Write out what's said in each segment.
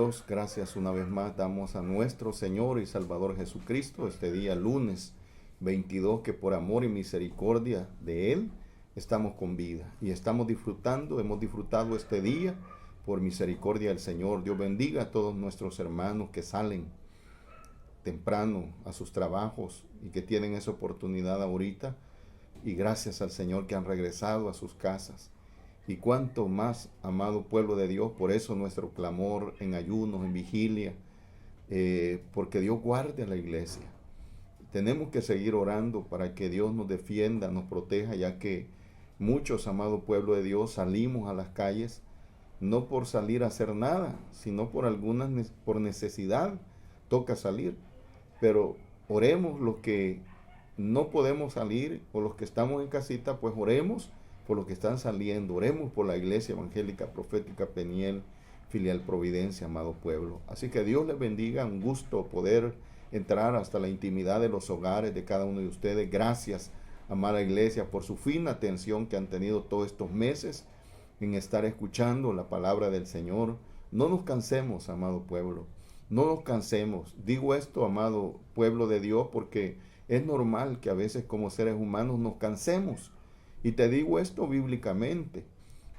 Dios, gracias una vez más damos a nuestro Señor y Salvador Jesucristo este día lunes 22, que por amor y misericordia de Él estamos con vida y estamos disfrutando, hemos disfrutado este día por misericordia del Señor. Dios bendiga a todos nuestros hermanos que salen temprano a sus trabajos y que tienen esa oportunidad ahorita, y gracias al Señor que han regresado a sus casas. Y cuánto más, amado pueblo de Dios, por eso nuestro clamor en ayunos, en vigilia, porque Dios guarde a la iglesia. Tenemos que seguir orando para que Dios nos defienda, nos proteja, ya que muchos, amado pueblo de Dios, salimos a las calles no por salir a hacer nada, sino por necesidad, toca salir. Pero oremos los que no podemos salir, o los que estamos en casita, pues oremos por los que están saliendo. Oremos por la Iglesia Evangélica Profética Peniel, Filial Providencia, amado pueblo. Así que Dios les bendiga, un gusto poder entrar hasta la intimidad de los hogares de cada uno de ustedes. Gracias, amada Iglesia, por su fina atención que han tenido todos estos meses en estar escuchando la palabra del Señor. No nos cansemos, amado pueblo, no nos cansemos. Digo esto, amado pueblo de Dios, porque es normal que a veces como seres humanos nos cansemos. Y te digo esto bíblicamente,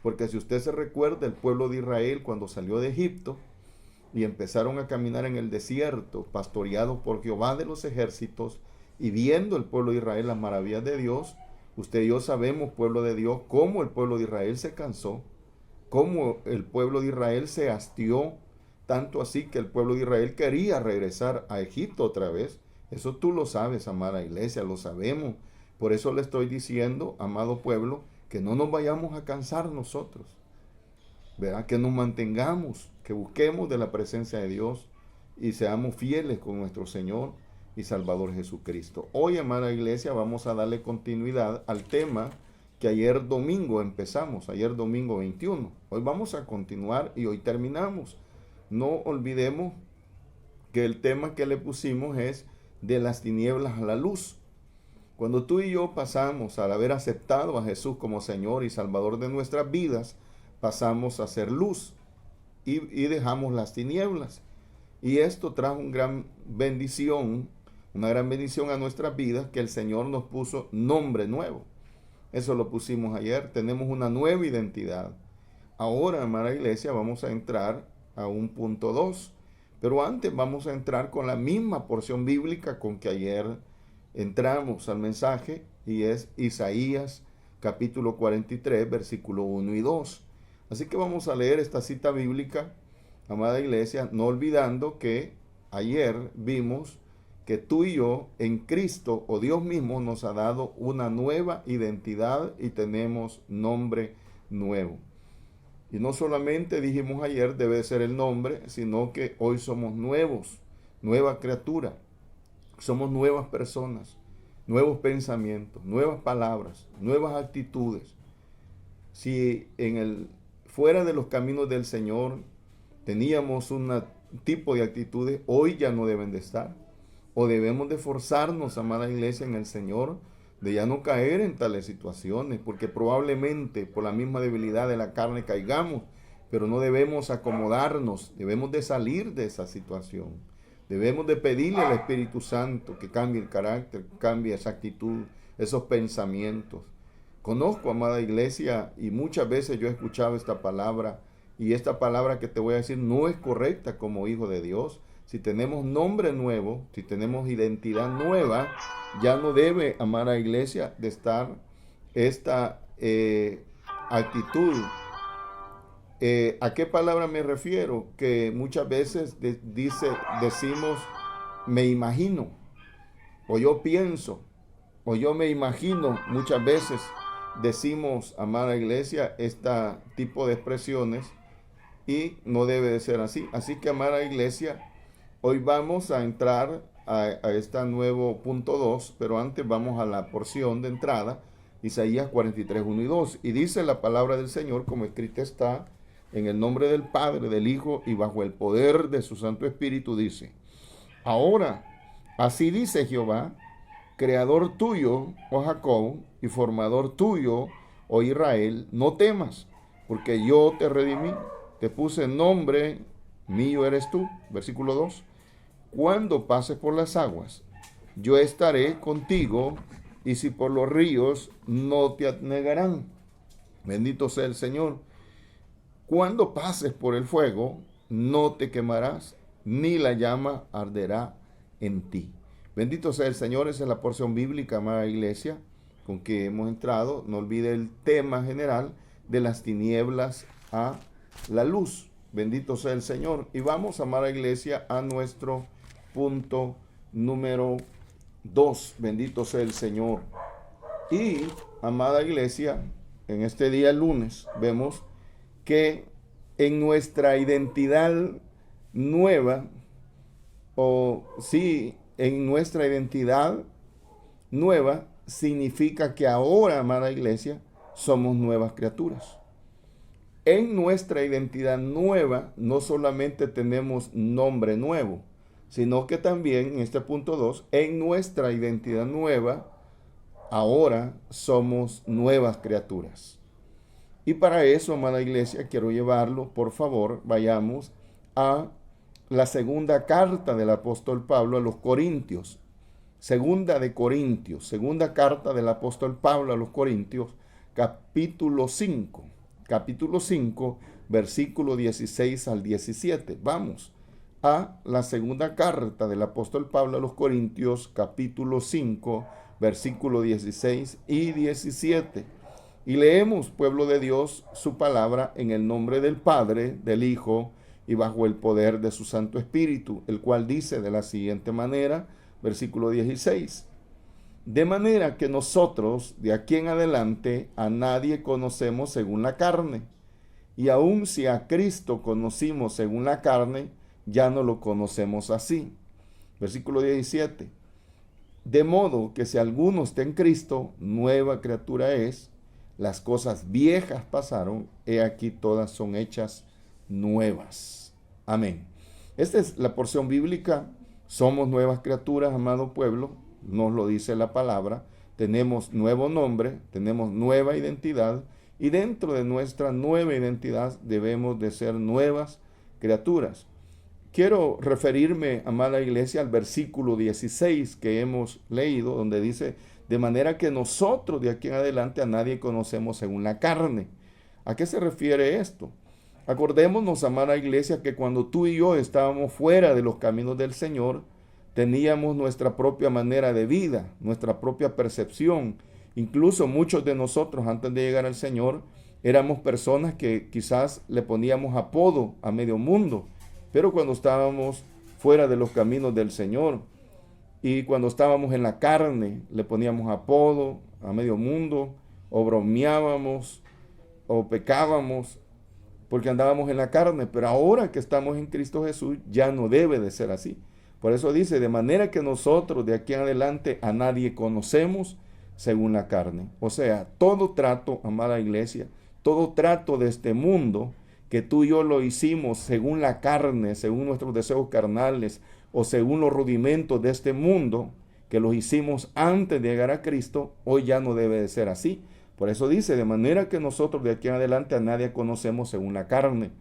porque si usted se recuerda, el pueblo de Israel cuando salió de Egipto y empezaron a caminar en el desierto, pastoreados por Jehová de los ejércitos, y viendo el pueblo de Israel las maravillas de Dios, usted y yo sabemos, pueblo de Dios, cómo el pueblo de Israel se cansó, cómo el pueblo de Israel se hastió, tanto así que el pueblo de Israel quería regresar a Egipto otra vez. Eso tú lo sabes, amada iglesia, lo sabemos. Por eso le estoy diciendo, amado pueblo, que no nos vayamos a cansar nosotros, ¿verdad? Que nos mantengamos, que busquemos de la presencia de Dios y seamos fieles con nuestro Señor y Salvador Jesucristo. Hoy, amada iglesia, vamos a darle continuidad al tema que ayer domingo empezamos, ayer domingo 21. Hoy vamos a continuar y hoy terminamos. No olvidemos que el tema que le pusimos es de las tinieblas a la luz. Cuando tú y yo pasamos, al haber aceptado a Jesús como Señor y Salvador de nuestras vidas, pasamos a ser luz y dejamos las tinieblas. Y esto trajo una gran bendición a nuestras vidas, que el Señor nos puso nombre nuevo. Eso lo pusimos ayer, tenemos una nueva identidad. Ahora, amada iglesia, vamos a entrar a un punto 2. Pero antes vamos a entrar con la misma porción bíblica con que ayer entramos al mensaje, y es Isaías capítulo 43, versículo 1 y 2. Así que vamos a leer esta cita bíblica, amada iglesia, no olvidando que ayer vimos que tú y yo en Cristo, o Dios mismo, nos ha dado una nueva identidad y tenemos nombre nuevo. Y no solamente dijimos ayer debe ser el nombre, sino que hoy somos nuevos, nueva criatura. Somos nuevas personas, nuevos pensamientos, nuevas palabras, nuevas actitudes. Si fuera de los caminos del Señor teníamos un tipo de actitudes, hoy ya no deben de estar. O debemos de forzarnos, amada iglesia, en el Señor, de ya no caer en tales situaciones, porque probablemente por la misma debilidad de la carne caigamos, pero no debemos acomodarnos, debemos de salir de esa situación. Debemos de pedirle al Espíritu Santo que cambie el carácter, cambie esa actitud, esos pensamientos. Conozco, amada iglesia, y muchas veces yo he escuchado esta palabra, y esta palabra que te voy a decir no es correcta como hijo de Dios. Si tenemos nombre nuevo, si tenemos identidad nueva, ya no debe, amada iglesia, de estar esta actitud. ¿A qué palabra me refiero? Que muchas veces decimos, me imagino, o yo pienso, o yo me imagino. Muchas veces decimos, amada iglesia, este tipo de expresiones, y no debe de ser así. Así que, amada iglesia, hoy vamos a entrar a este nuevo punto 2, pero antes vamos a la porción de entrada, Isaías 43, 1 y 2. Y dice la palabra del Señor, como escrita está, en el nombre del Padre, del Hijo y bajo el poder de su Santo Espíritu, dice: ahora, así dice Jehová, creador tuyo, oh Jacob, y formador tuyo, oh Israel, no temas, porque yo te redimí, te puse nombre mío eres tú. Versículo 2. Cuando pases por las aguas, yo estaré contigo, y si por los ríos, no te anegarán. Bendito sea el Señor. Cuando pases por el fuego, no te quemarás, ni la llama arderá en ti. Bendito sea el Señor. Esa es la porción bíblica, amada iglesia, con que hemos entrado. No olvide el tema general de las tinieblas a la luz. Bendito sea el Señor. Y vamos, amada iglesia, a nuestro punto número 2. Bendito sea el Señor. Y, amada iglesia, en este día lunes vemos que en nuestra identidad nueva, en nuestra identidad nueva significa que ahora, amada iglesia, somos nuevas criaturas. En nuestra identidad nueva no solamente tenemos nombre nuevo, sino que también, en este punto 2, en nuestra identidad nueva, ahora somos nuevas criaturas. Y para eso, amada iglesia, quiero llevarlo, por favor, vayamos a la segunda carta del apóstol Pablo a los Corintios. Segunda carta del apóstol Pablo a los Corintios, capítulo 5. Capítulo 5, versículo 16 al 17. Vamos a la segunda carta del apóstol Pablo a los Corintios, capítulo 5, versículo 16 y 17. Y leemos, pueblo de Dios, su palabra en el nombre del Padre, del Hijo y bajo el poder de su Santo Espíritu, el cual dice de la siguiente manera, versículo 16. De manera que nosotros de aquí en adelante a nadie conocemos según la carne, y aun si a Cristo conocimos según la carne, ya no lo conocemos así. Versículo 17. De modo que si alguno está en Cristo, nueva criatura es, las cosas viejas pasaron, he aquí todas son hechas nuevas. Amén. Esta es la porción bíblica. Somos nuevas criaturas, amado pueblo, nos lo dice la palabra. Tenemos nuevo nombre, tenemos nueva identidad, y dentro de nuestra nueva identidad debemos de ser nuevas criaturas. Quiero referirme, amada iglesia, al versículo 16 que hemos leído, donde dice, de manera que nosotros de aquí en adelante a nadie conocemos según la carne. ¿A qué se refiere esto? Acordémonos, amada iglesia, que cuando tú y yo estábamos fuera de los caminos del Señor, teníamos nuestra propia manera de vida, nuestra propia percepción. Incluso muchos de nosotros, antes de llegar al Señor, éramos personas que quizás le poníamos apodo a medio mundo. Pero cuando estábamos fuera de los caminos del Señor y cuando estábamos en la carne, le poníamos apodo a medio mundo, o bromeábamos, o pecábamos, porque andábamos en la carne. Pero ahora que estamos en Cristo Jesús, ya no debe de ser así. Por eso dice, de manera que nosotros de aquí en adelante a nadie conocemos según la carne. O sea, todo trato, amada iglesia, todo trato de este mundo, que tú y yo lo hicimos según la carne, según nuestros deseos carnales, o según los rudimentos de este mundo, que los hicimos antes de llegar a Cristo, hoy ya no debe de ser así. Por eso dice, de manera que nosotros de aquí en adelante a nadie conocemos según la carne.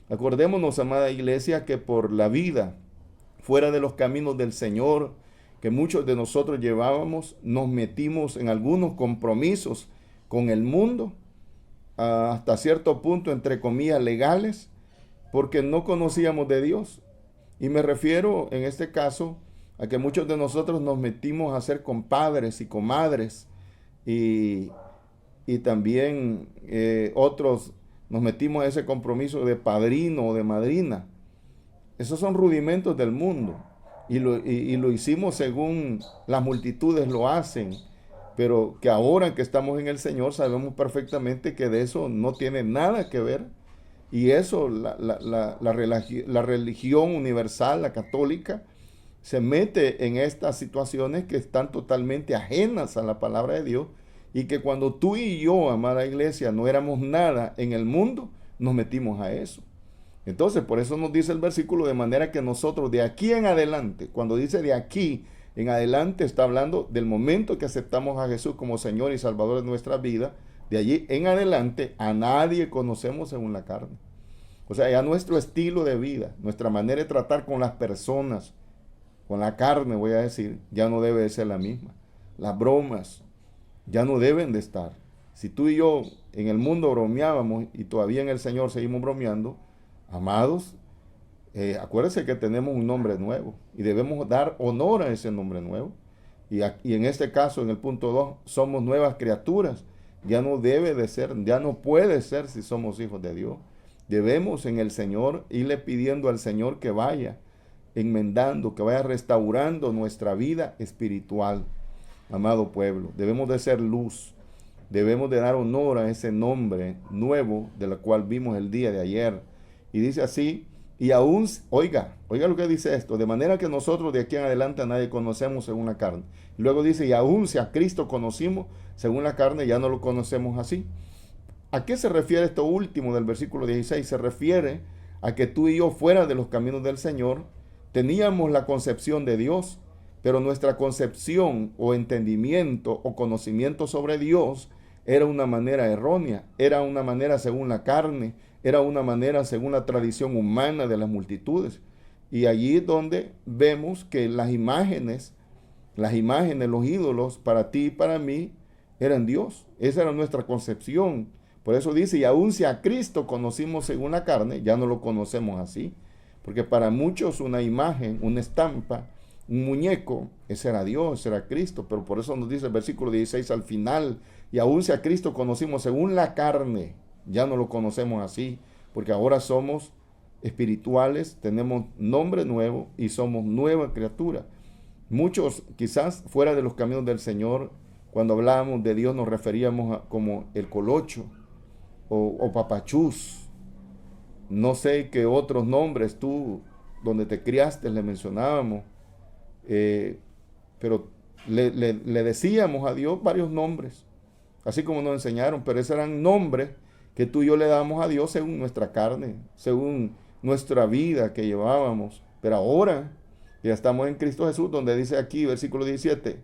Acordémonos, amada iglesia, que por la vida fuera de los caminos del Señor, que muchos de nosotros llevábamos, nos metimos en algunos compromisos con el mundo, hasta cierto punto, entre comillas, legales, porque no conocíamos de Dios. Y me refiero en este caso a que muchos de nosotros nos metimos a ser compadres y comadres, y también otros nos metimos a ese compromiso de padrino o de madrina. Esos son rudimentos del mundo, y lo hicimos según las multitudes lo hacen, pero que ahora que estamos en el Señor sabemos perfectamente que de eso no tiene nada que ver. Y eso, la religión universal, la católica, se mete en estas situaciones que están totalmente ajenas a la palabra de Dios, y que cuando tú y yo, amada iglesia, no éramos nada en el mundo, nos metimos a eso. Entonces, por eso nos dice el versículo, de manera que nosotros de aquí en adelante, cuando dice de aquí en adelante, está hablando del momento que aceptamos a Jesús como Señor y Salvador de nuestra vida. De allí en adelante a nadie conocemos según la carne. O sea, ya nuestro estilo de vida, nuestra manera de tratar con las personas, con la carne, voy a decir, ya no debe de ser la misma. Las bromas ya no deben de estar. Si tú y yo en el mundo bromeábamos y todavía en el Señor seguimos bromeando, amados, acuérdense que tenemos un nombre nuevo y debemos dar honor a ese nombre nuevo. Y en este caso, en el punto 2, somos nuevas criaturas. Ya no debe de ser, ya no puede ser si somos hijos de Dios. Debemos en el Señor irle pidiendo al Señor que vaya enmendando, que vaya restaurando nuestra vida espiritual, amado pueblo. Debemos de ser luz, debemos de dar honor a ese nombre nuevo de la cual vimos el día de ayer. Y dice así, y aún, oiga lo que dice esto, de manera que nosotros de aquí en adelante a nadie conocemos según la carne. Y luego dice, y aún si a Cristo conocimos según la carne, ya no lo conocemos así. ¿A qué se refiere esto último del versículo 16? Se refiere a que tú y yo, fuera de los caminos del Señor, teníamos la concepción de Dios, pero nuestra concepción o entendimiento o conocimiento sobre Dios era una manera errónea, era una manera según la carne, era una manera según la tradición humana de las multitudes. Y allí es donde vemos que las imágenes, los ídolos, para ti y para mí, eran Dios. Esa era nuestra concepción. Por eso dice, y aun si a Cristo conocimos según la carne, ya no lo conocemos así. Porque para muchos una imagen, una estampa, un muñeco, ese era Dios, ese era Cristo. Pero por eso nos dice el versículo 16 al final, y aun si a Cristo conocimos según la carne, ya no lo conocemos así. Porque ahora somos espirituales, tenemos nombre nuevo y somos nueva criatura. Muchos quizás fuera de los caminos del Señor, cuando hablábamos de Dios nos referíamos a como el colocho o papachús. No sé qué otros nombres tú, donde te criaste, le mencionábamos, pero le decíamos a Dios varios nombres, así como nos enseñaron, pero esos eran nombres que tú y yo le damos a Dios según nuestra carne, según nuestra vida que llevábamos. Pero ahora ya estamos en Cristo Jesús, donde dice aquí, versículo 17,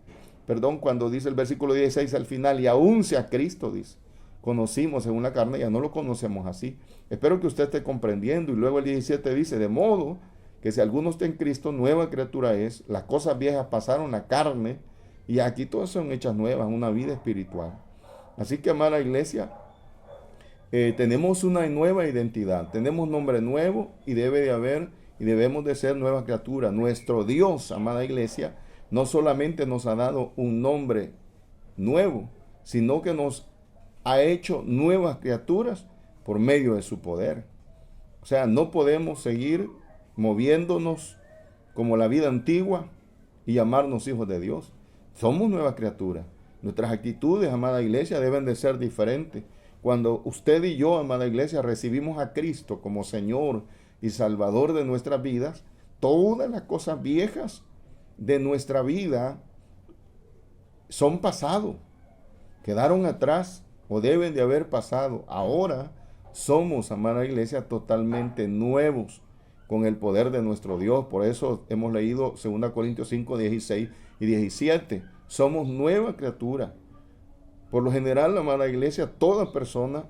cuando dice el versículo 16 al final, y aún sea Cristo, dice, conocimos según la carne, ya no lo conocemos así. Espero que usted esté comprendiendo. Y luego el 17 dice, de modo que si alguno está en Cristo, nueva criatura es, las cosas viejas pasaron a carne, y aquí todas son hechas nuevas, una vida espiritual. Así que, amada iglesia, tenemos una nueva identidad, tenemos nombre nuevo y debe de haber y debemos de ser nueva criatura. Nuestro Dios, amada iglesia, no solamente nos ha dado un nombre nuevo, sino que nos ha hecho nuevas criaturas por medio de su poder. O sea, no podemos seguir moviéndonos como la vida antigua y llamarnos hijos de Dios. Somos nuevas criaturas. Nuestras actitudes, amada iglesia, deben de ser diferentes. Cuando usted y yo, amada iglesia, recibimos a Cristo como Señor y Salvador de nuestras vidas, todas las cosas viejas de nuestra vida son pasado, quedaron atrás o deben de haber pasado. Ahora somos, amada iglesia, totalmente nuevos con el poder de nuestro Dios. Por eso hemos leído 2 Corintios 5, 16 y 17. Somos nueva criatura. Por lo general, amada iglesia, toda persona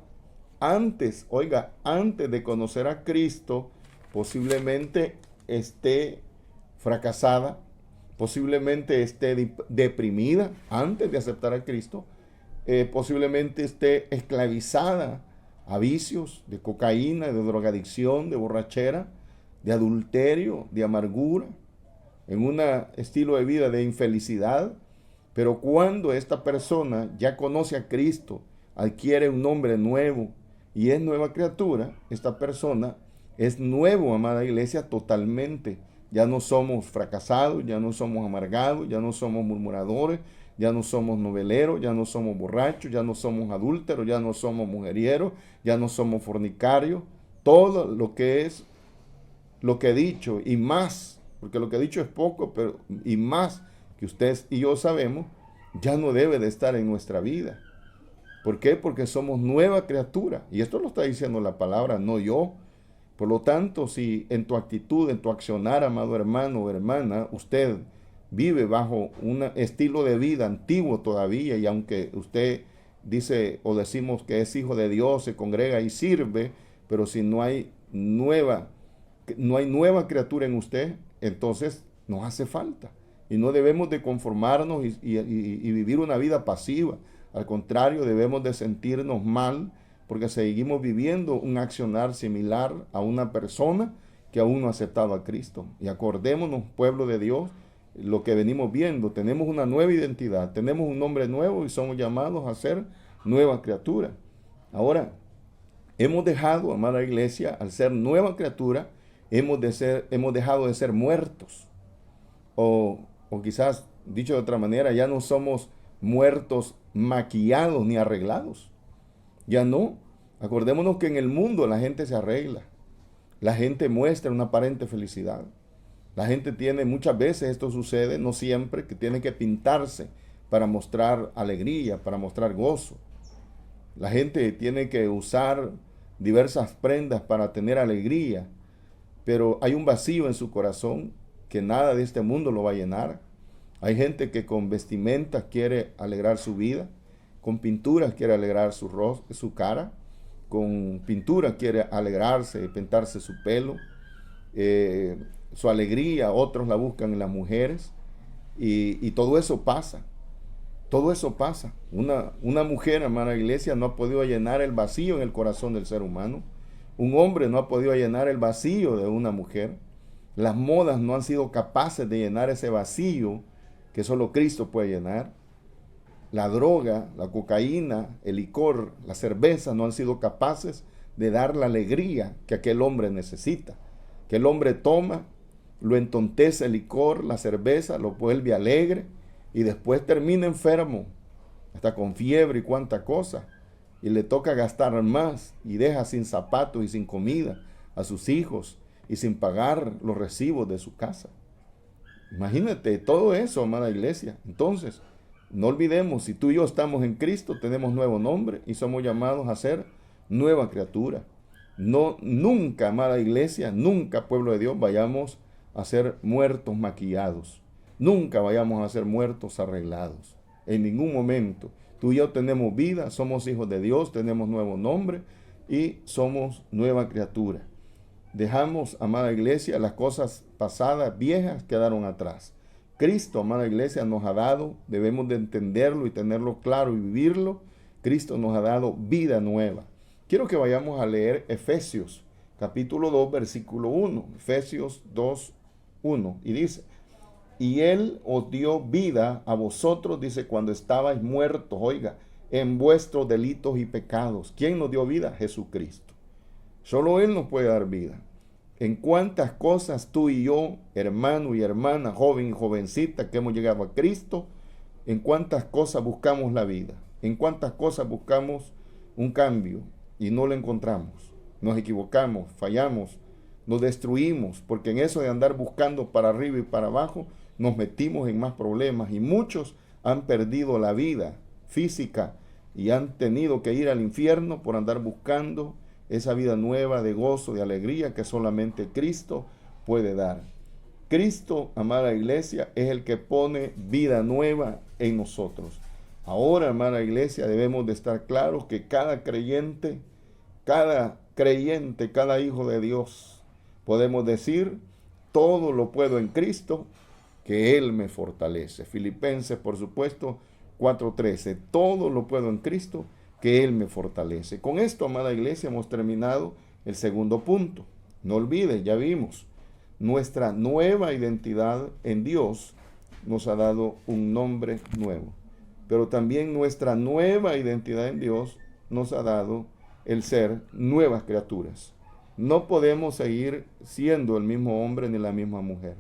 antes de conocer a Cristo, posiblemente esté fracasada, posiblemente esté deprimida antes de aceptar a Cristo, posiblemente esté esclavizada a vicios de cocaína, de drogadicción, de borrachera, de adulterio, de amargura, en un estilo de vida de infelicidad. Pero cuando esta persona ya conoce a Cristo, adquiere un nombre nuevo y es nueva criatura, esta persona es nuevo, amada iglesia, totalmente. Ya no somos fracasados, ya no somos amargados, ya no somos murmuradores, ya no somos noveleros, ya no somos borrachos, ya no somos adúlteros, ya no somos mujerieros, ya no somos fornicarios. Todo lo que es, lo que he dicho y más, porque lo que he dicho es poco, pero y más que usted y yo sabemos, ya no debe de estar en nuestra vida. ¿Por qué? Porque somos nueva criatura. Y esto lo está diciendo la palabra, no yo. Por lo tanto, si en tu actitud, en tu accionar, amado hermano o hermana, usted vive bajo un estilo de vida antiguo todavía, y aunque usted dice o decimos que es hijo de Dios, se congrega y sirve, pero si no hay no hay nueva criatura en usted, entonces nos hace falta. Y no debemos de conformarnos y vivir una vida pasiva. Al contrario, debemos de sentirnos mal porque seguimos viviendo un accionar similar a una persona que aún no ha aceptado a Cristo. Y acordémonos, pueblo de Dios, lo que venimos viendo. Tenemos una nueva identidad, tenemos un nombre nuevo y somos llamados a ser nueva criatura. Ahora, hemos dejado, amada iglesia, al ser nueva criatura, hemos dejado de ser muertos. O quizás, dicho de otra manera, ya no somos muertos maquillados ni arreglados. Ya no. Acordémonos que en el mundo la gente se arregla. La gente muestra una aparente felicidad. La gente tiene, muchas veces esto sucede, no siempre, que tiene que pintarse para mostrar alegría, para mostrar gozo. La gente tiene que usar diversas prendas para tener alegría, pero hay un vacío en su corazón que nada de este mundo lo va a llenar. Hay gente que con vestimentas quiere alegrar su vida, con pinturas quiere alegrar su cara, con pintura quiere alegrarse, pintarse su pelo. Su alegría, otros la buscan en las mujeres, y todo eso pasa. Todo eso pasa. Una mujer, amada iglesia, no ha podido llenar el vacío en el corazón del ser humano. Un hombre no ha podido llenar el vacío de una mujer. Las modas no han sido capaces de llenar ese vacío que solo Cristo puede llenar. La droga, la cocaína, el licor, la cerveza no han sido capaces de dar la alegría que aquel hombre necesita. Que el hombre toma, lo entontece el licor, la cerveza, lo vuelve alegre y después termina enfermo, hasta con fiebre y cuánta cosa. Y le toca gastar más y deja sin zapatos y sin comida a sus hijos y sin pagar los recibos de su casa. Imagínate todo eso, amada iglesia. Entonces, no olvidemos, si tú y yo estamos en Cristo, tenemos nuevo nombre y somos llamados a ser nueva criatura. No, nunca, amada iglesia, nunca, pueblo de Dios, vayamos a ser muertos maquillados. Nunca vayamos a ser muertos arreglados. En ningún momento. Tú y yo tenemos vida, somos hijos de Dios, tenemos nuevo nombre y somos nueva criatura. Dejamos, amada iglesia, las cosas pasadas, viejas, quedaron atrás. Cristo, amada iglesia, nos ha dado, debemos de entenderlo y tenerlo claro y vivirlo. Cristo nos ha dado vida nueva. Quiero que vayamos a leer Efesios, capítulo 2, versículo 1. Efesios 2, 1. Y dice, y Él os dio vida a vosotros, dice, cuando estabais muertos, oiga, en vuestros delitos y pecados. ¿Quién nos dio vida? Jesucristo. Solo Él nos puede dar vida. En cuántas cosas tú y yo, hermano y hermana, joven y jovencita que hemos llegado a Cristo, en cuántas cosas buscamos la vida, en cuántas cosas buscamos un cambio y no lo encontramos. Nos equivocamos, fallamos, nos destruimos, porque en eso de andar buscando para arriba y para abajo, nos metimos en más problemas y muchos han perdido la vida física y han tenido que ir al infierno por andar buscando esa vida nueva de gozo, de alegría que solamente Cristo puede dar. Cristo, amada iglesia, es el que pone vida nueva en nosotros. Ahora, amada iglesia, debemos de estar claros que cada creyente, cada hijo de Dios, podemos decir, todo lo puedo en Cristo, que Él me fortalece. Filipenses, por supuesto, 4:13, todo lo puedo en Cristo, que Él me fortalece. Con esto, amada iglesia, hemos terminado el segundo punto. No olvides, ya vimos, nuestra nueva identidad en Dios nos ha dado un nombre nuevo. Pero también nuestra nueva identidad en Dios nos ha dado el ser nuevas criaturas. No podemos seguir siendo el mismo hombre ni la misma mujer.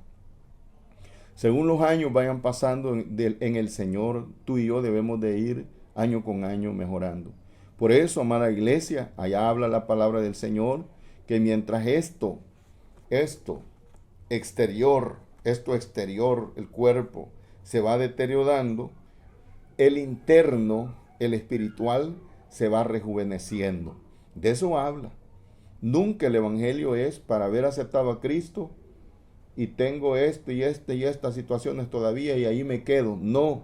Según los años vayan pasando en el Señor, tú y yo debemos de ir año con año mejorando. Por eso, amada iglesia, allá habla la palabra del Señor, que mientras esto exterior, el cuerpo, se va deteriorando, el interno, el espiritual, se va rejuveneciendo. De eso habla. Nunca el evangelio es para haber aceptado a Cristo y tengo y estas situaciones todavía y ahí me quedo. No,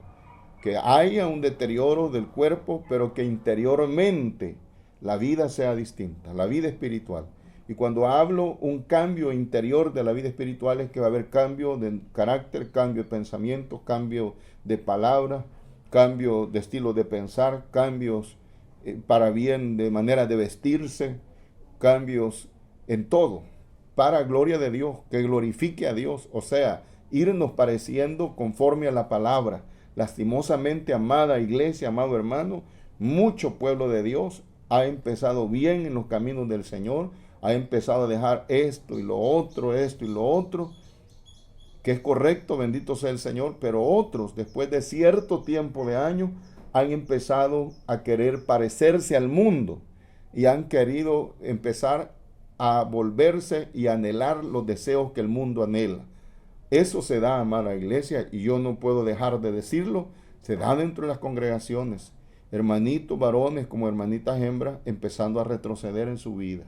que haya un deterioro del cuerpo, pero que interiormente la vida sea distinta, la vida espiritual. Y cuando hablo un cambio interior de la vida espiritual es que va a haber cambio de carácter, cambio de pensamiento, cambio de palabra, cambio de estilo de pensar, cambios para bien de manera de vestirse, cambios en todo, para gloria de Dios, que glorifique a Dios, o sea, irnos pareciendo conforme a la palabra. Lastimosamente, amada iglesia, amado hermano, mucho pueblo de Dios ha empezado bien en los caminos del Señor, ha empezado a dejar esto y lo otro, que es correcto, bendito sea el Señor, pero otros, después de cierto tiempo de años, han empezado a querer parecerse al mundo y han querido empezar a volverse y anhelar los deseos que el mundo anhela. Eso se da, amada iglesia, y yo no puedo dejar de decirlo, se da dentro de las congregaciones. Hermanitos varones como hermanitas hembras empezando a retroceder en su vida,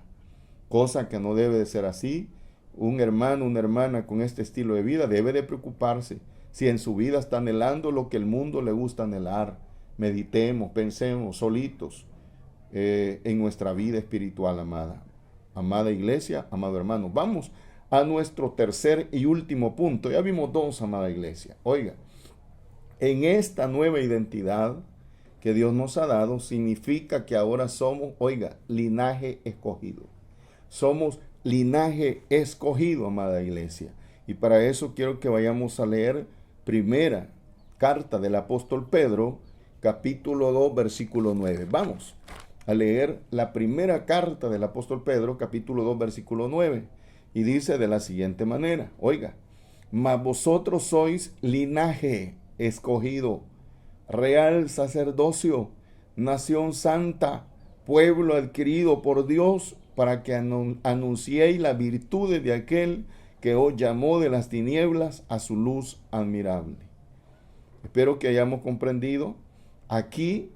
cosa que no debe de ser así. Un hermano, una hermana con este estilo de vida debe de preocuparse si en su vida está anhelando lo que el mundo le gusta anhelar. Meditemos, pensemos solitos en nuestra vida espiritual, amada iglesia, amado hermano. Vamos a nuestro tercer y último punto. Ya vimos dos, amada iglesia. Oiga, en esta nueva identidad que Dios nos ha dado, significa que ahora somos, oiga, linaje escogido. Somos linaje escogido, amada iglesia. Y para eso quiero que vayamos a leer primera carta del apóstol Pedro, capítulo 2, versículo 9. Vamos a leer la primera carta del apóstol Pedro, capítulo 2, versículo 9. Y dice de la siguiente manera, oiga, mas vosotros sois linaje escogido, real sacerdocio, nación santa, pueblo adquirido por Dios, para que anunciéis las virtudes de aquel que os llamó de las tinieblas a su luz admirable. Espero que hayamos comprendido. Aquí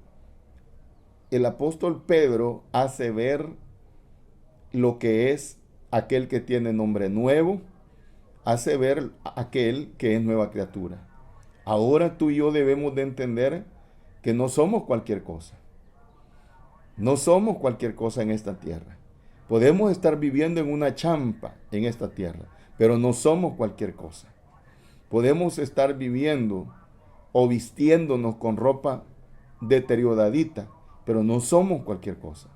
el apóstol Pedro hace ver lo que es aquel que tiene nombre nuevo, hace ver aquel que es nueva criatura. Ahora tú y yo debemos de entender que no somos cualquier cosa. No somos cualquier cosa en esta tierra. Podemos estar viviendo en una champa en esta tierra, pero no somos cualquier cosa. Podemos estar viviendo o vistiéndonos con ropa deterioradita, pero no somos cualquier cosa.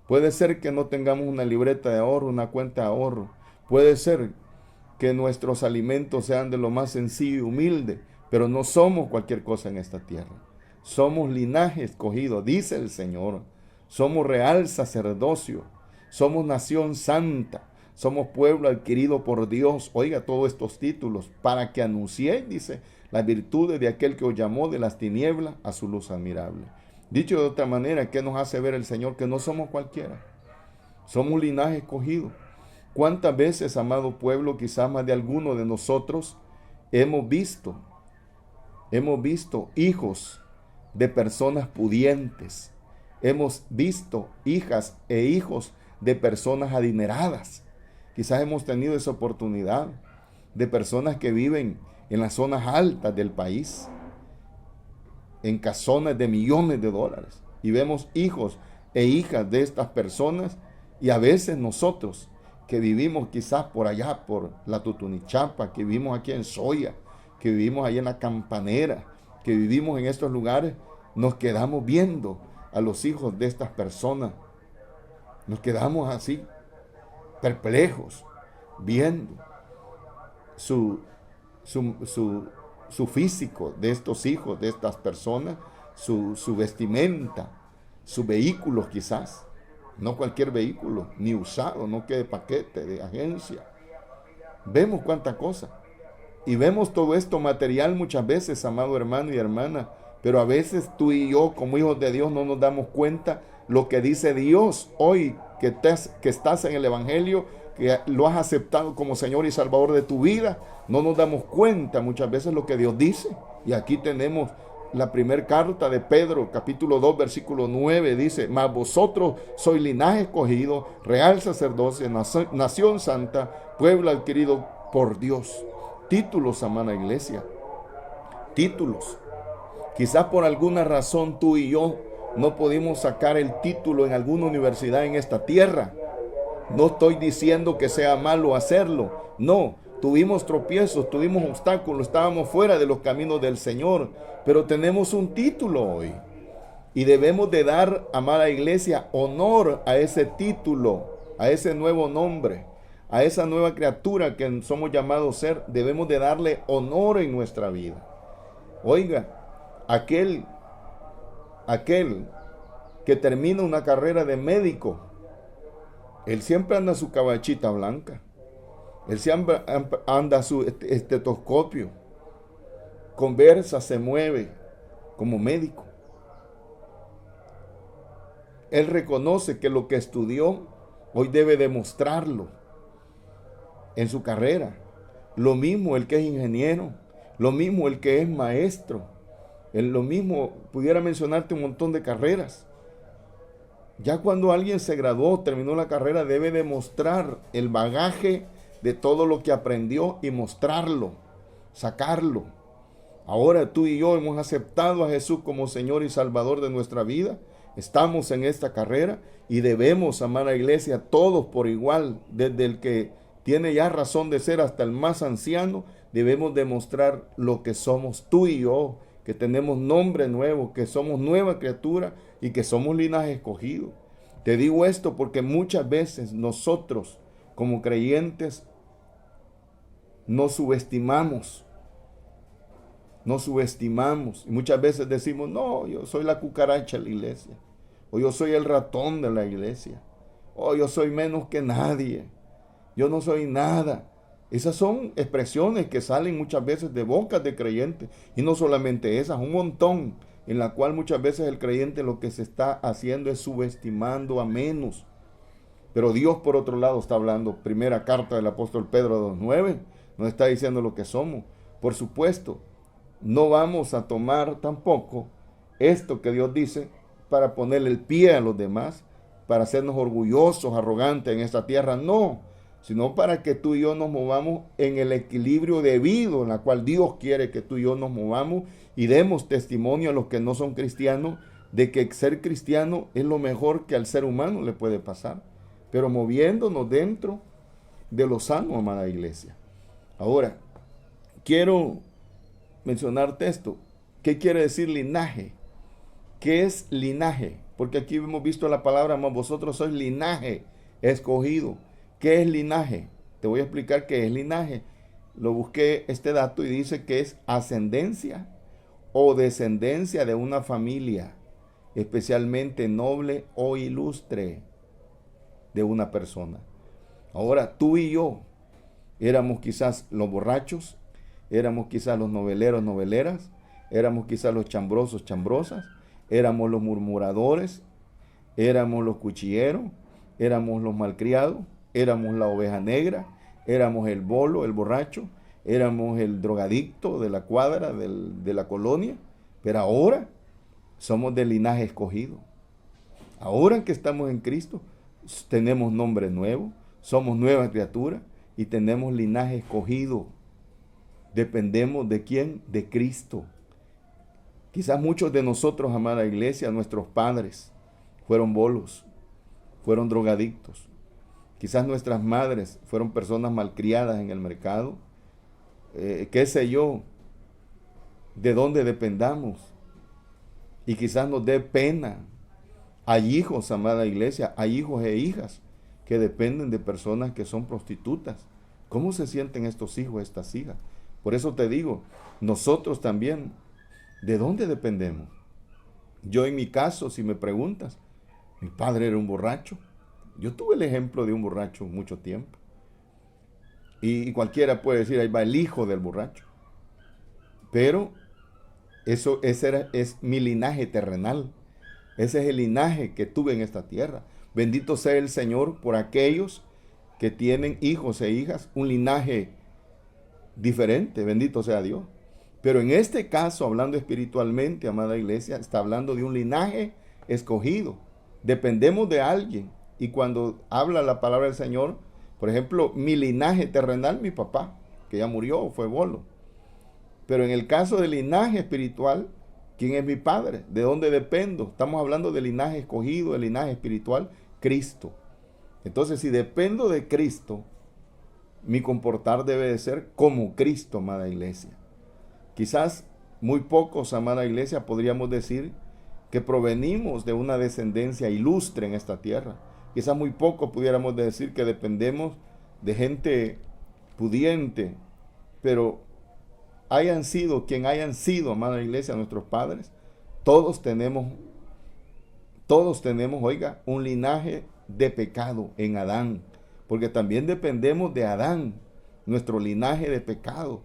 Puede ser que no tengamos una libreta de ahorro, una cuenta de ahorro. Puede ser que nuestros alimentos sean de lo más sencillo y humilde, pero no somos cualquier cosa en esta tierra. Somos linaje escogido, dice el Señor. Somos real sacerdocio. Somos nación santa. Somos pueblo adquirido por Dios. Oiga todos estos títulos, para que anunciéis, dice, las virtudes de aquel que os llamó de las tinieblas a su luz admirable. Dicho de otra manera, ¿qué nos hace ver el Señor? Que no somos cualquiera. Somos un linaje escogido. ¿Cuántas veces, amado pueblo, quizás más de alguno de nosotros, hemos visto hijos de personas pudientes? Hemos visto hijas e hijos de personas adineradas. Quizás hemos tenido esa oportunidad de personas que viven en las zonas altas del país, en casonas de millones de dólares. Y vemos hijos e hijas de estas personas, y a veces nosotros que vivimos quizás por allá, por la Tutunichapa, que vivimos aquí en Soya, que vivimos allá en la Campanera, que vivimos en estos lugares, nos quedamos viendo a los hijos de estas personas. Nos quedamos así, perplejos, viendo su físico de estos hijos, de estas personas, su vestimenta, sus vehículos quizás. No cualquier vehículo, ni usado, no que de paquete, de agencia. Vemos cuánta cosa. Y vemos todo esto material muchas veces, amado hermano y hermana. Pero a veces tú y yo, como hijos de Dios, no nos damos cuenta lo que dice Dios hoy, que estás en el Evangelio, que lo has aceptado como Señor y Salvador de tu vida. No nos damos cuenta muchas veces lo que Dios dice. Y aquí tenemos la primera carta de Pedro, capítulo 2, versículo 9, dice, mas vosotros sois linaje escogido, real sacerdocio, nación santa, pueblo adquirido por Dios. Títulos, amada iglesia, títulos. Quizás por alguna razón tú y yo no pudimos sacar el título en alguna universidad en esta tierra. No estoy diciendo que sea malo hacerlo. No, tuvimos tropiezos, tuvimos obstáculos, estábamos fuera de los caminos del Señor. Pero tenemos un título hoy. Y debemos de dar, amada iglesia, honor a ese título, a ese nuevo nombre, a esa nueva criatura que somos llamados a ser. Debemos de darle honor en nuestra vida. Oiga, aquel que termina una carrera de médico, él siempre anda su cabachita blanca. Él siempre anda su estetoscopio. Conversa, se mueve como médico. Él reconoce que lo que estudió hoy debe demostrarlo en su carrera. Lo mismo el que es ingeniero, lo mismo el que es maestro, lo mismo pudiera mencionarte un montón de carreras. Ya cuando alguien se graduó, terminó la carrera, debe demostrar el bagaje de todo lo que aprendió y mostrarlo, sacarlo. Ahora tú y yo hemos aceptado a Jesús como Señor y Salvador de nuestra vida. Estamos en esta carrera y debemos amar a la iglesia todos por igual, desde el que tiene ya razón de ser hasta el más anciano. Debemos demostrar lo que somos tú y yo, que tenemos nombre nuevo, que somos nueva criatura y que somos linaje escogido. Te digo esto porque muchas veces nosotros como creyentes nos subestimamos y muchas veces decimos, no, yo soy la cucaracha de la iglesia, o yo soy el ratón de la iglesia, o yo soy menos que nadie, yo no soy nada. Esas son expresiones que salen muchas veces de bocas de creyentes, y no solamente esas, un montón, en la cual muchas veces el creyente lo que se está haciendo es subestimando a menos. Pero Dios, por otro lado, está hablando, primera carta del apóstol Pedro 2:9, nos está diciendo lo que somos. Por supuesto, no vamos a tomar tampoco esto que Dios dice para ponerle el pie a los demás, para hacernos orgullosos, arrogantes en esta tierra, no, sino para que tú y yo nos movamos en el equilibrio debido, en la cual Dios quiere que tú y yo nos movamos y demos testimonio a los que no son cristianos de que ser cristiano es lo mejor que al ser humano le puede pasar, pero moviéndonos dentro de lo sano, amada iglesia. Ahora, quiero mencionarte esto. ¿Qué quiere decir linaje? ¿Qué es linaje? Porque aquí hemos visto la palabra, más vosotros sois linaje escogido. ¿Qué es linaje? Te voy a explicar qué es linaje. Lo busqué este dato y dice que es ascendencia o descendencia de una familia, especialmente noble o ilustre de una persona. Ahora, tú y yo éramos quizás los borrachos, éramos quizás los noveleros, noveleras, éramos quizás los chambrosos, chambrosas, éramos los murmuradores, éramos los cuchilleros, éramos los malcriados, éramos la oveja negra, éramos el bolo, el borracho, éramos el drogadicto de la cuadra, de la colonia, pero ahora somos del linaje escogido. Ahora que estamos en Cristo, tenemos nombre nuevo, somos nueva criatura y tenemos linaje escogido. Dependemos de quién, de Cristo. Quizás muchos de nosotros, amada iglesia, nuestros padres fueron bolos, fueron drogadictos. Quizás nuestras madres fueron personas malcriadas en el mercado. Qué sé yo, de dónde dependamos. Y quizás nos dé pena. Hay hijos, amada iglesia, hay hijos e hijas que dependen de personas que son prostitutas. ¿Cómo se sienten estos hijos, estas hijas? Por eso te digo, nosotros también, ¿de dónde dependemos? Yo en mi caso, si me preguntas, mi padre era un borracho. Yo tuve el ejemplo de un borracho mucho tiempo. Y cualquiera puede decir, ahí va el hijo del borracho. Pero ese es mi linaje terrenal. Ese es el linaje que tuve en esta tierra. Bendito sea el Señor por aquellos que tienen hijos e hijas, un linaje diferente, bendito sea Dios. Pero en este caso, hablando espiritualmente, amada iglesia, está hablando de un linaje escogido. Dependemos de alguien. Y cuando habla la palabra del Señor, por ejemplo, mi linaje terrenal, mi papá, que ya murió, fue bolo. Pero en el caso del linaje espiritual, ¿quién es mi padre? ¿De dónde dependo? Estamos hablando del linaje escogido, del linaje espiritual, Cristo. Entonces, si dependo de Cristo, mi comportar debe de ser como Cristo, amada iglesia. Quizás muy pocos, amada iglesia, podríamos decir que provenimos de una descendencia ilustre en esta tierra. Quizás muy pocos pudiéramos decir que dependemos de gente pudiente, pero hayan sido quien hayan sido, amada iglesia, nuestros padres, todos tenemos, oiga, un linaje de pecado en Adán, porque también dependemos de Adán, nuestro linaje de pecado.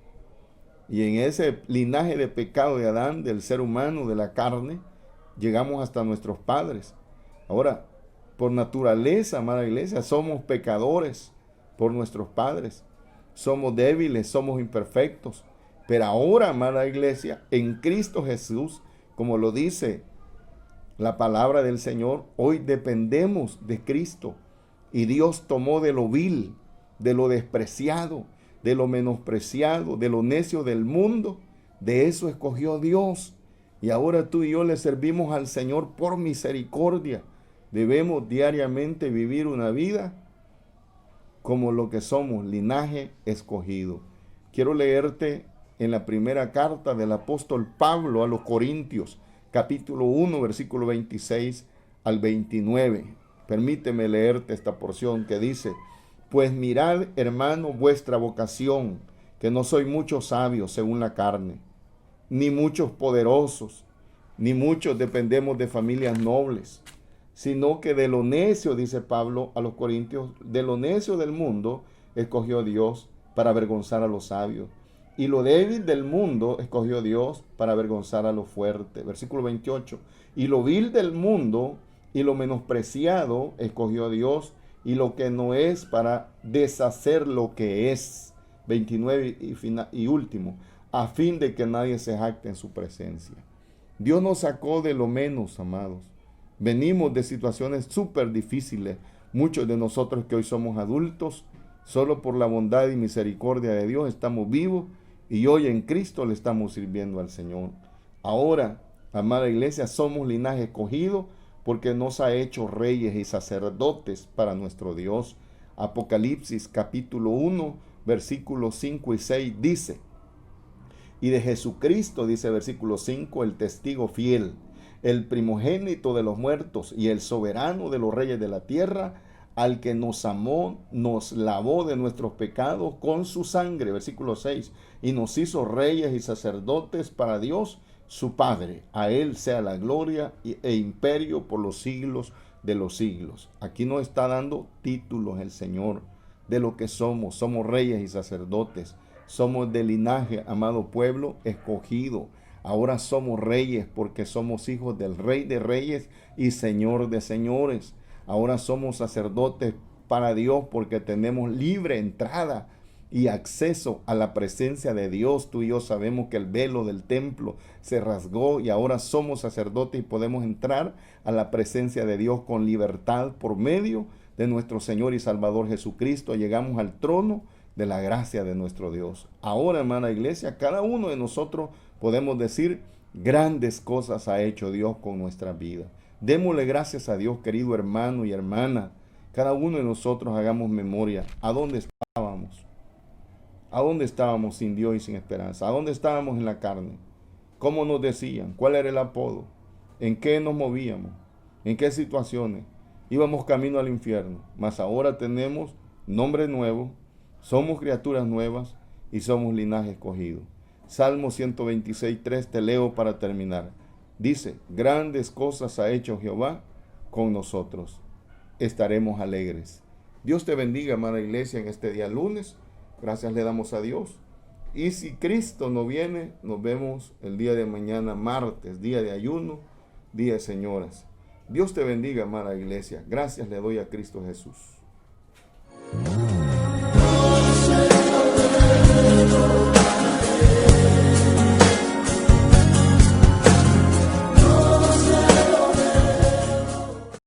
Y en ese linaje de pecado de Adán, del ser humano, de la carne, llegamos hasta nuestros padres. Ahora, por naturaleza, amada iglesia, somos pecadores por nuestros padres. Somos débiles, somos imperfectos. Pero ahora, amada iglesia, en Cristo Jesús, como lo dice la palabra del Señor, hoy dependemos de Cristo. Y Dios tomó de lo vil, de lo despreciado, de lo menospreciado, de lo necio del mundo. De eso escogió Dios. Y ahora tú y yo le servimos al Señor por misericordia. Debemos diariamente vivir una vida como lo que somos, linaje escogido. Quiero leerte en la primera carta del apóstol Pablo a los Corintios, capítulo 1, versículo 26 al 29. Permíteme leerte esta porción que dice: pues mirad, hermano, vuestra vocación, que no soy muchos sabios según la carne, ni muchos poderosos, ni muchos dependemos de familias nobles, sino que de lo necio, dice Pablo a los Corintios, de lo necio del mundo escogió Dios para avergonzar a los sabios. Y lo débil del mundo escogió Dios para avergonzar a lo fuerte. Versículo 28. Y lo vil del mundo y lo menospreciado escogió Dios, y lo que no es, para deshacer lo que es. 29 y último. A fin de que nadie se jacte en su presencia. Dios nos sacó de lo menos, amados. Venimos de situaciones súper difíciles. Muchos de nosotros que hoy somos adultos, solo por la bondad y misericordia de Dios estamos vivos, y hoy en Cristo le estamos sirviendo al Señor. Ahora, amada iglesia, somos linaje escogido porque nos ha hecho reyes y sacerdotes para nuestro Dios. Apocalipsis capítulo 1, versículos 5 y 6 dice: y de Jesucristo, dice versículo 5, el testigo fiel, el primogénito de los muertos y el soberano de los reyes de la tierra, al que nos amó, nos lavó de nuestros pecados con su sangre, versículo 6, y nos hizo reyes y sacerdotes para Dios, su Padre. A Él sea la gloria e imperio por los siglos de los siglos. Aquí nos está dando títulos el Señor de lo que somos. Somos reyes y sacerdotes. Somos de linaje, amado pueblo, escogido. Ahora somos reyes porque somos hijos del Rey de Reyes y Señor de Señores. Ahora somos sacerdotes para Dios porque tenemos libre entrada y acceso a la presencia de Dios. Tú y yo sabemos que el velo del templo se rasgó y ahora somos sacerdotes y podemos entrar a la presencia de Dios con libertad por medio de nuestro Señor y Salvador Jesucristo. Llegamos al trono de la gracia de nuestro Dios. Ahora, hermana iglesia, cada uno de nosotros podemos decir: grandes cosas ha hecho Dios con nuestra vida. Démosle gracias a Dios, querido hermano y hermana. Cada uno de nosotros hagamos memoria. ¿A dónde estábamos? ¿A dónde estábamos sin Dios y sin esperanza? ¿A dónde estábamos en la carne? ¿Cómo nos decían? ¿Cuál era el apodo? ¿En qué nos movíamos? ¿En qué situaciones? Íbamos camino al infierno. Mas ahora tenemos nombre nuevo, somos criaturas nuevas y somos linaje escogido. Salmo 126:3 te leo para terminar. Dice: grandes cosas ha hecho Jehová con nosotros. Estaremos alegres. Dios te bendiga, amada iglesia, en este día lunes. Gracias le damos a Dios. Y si Cristo no viene, nos vemos el día de mañana, martes, día de ayuno, día de señoras. Dios te bendiga, amada iglesia. Gracias le doy a Cristo Jesús.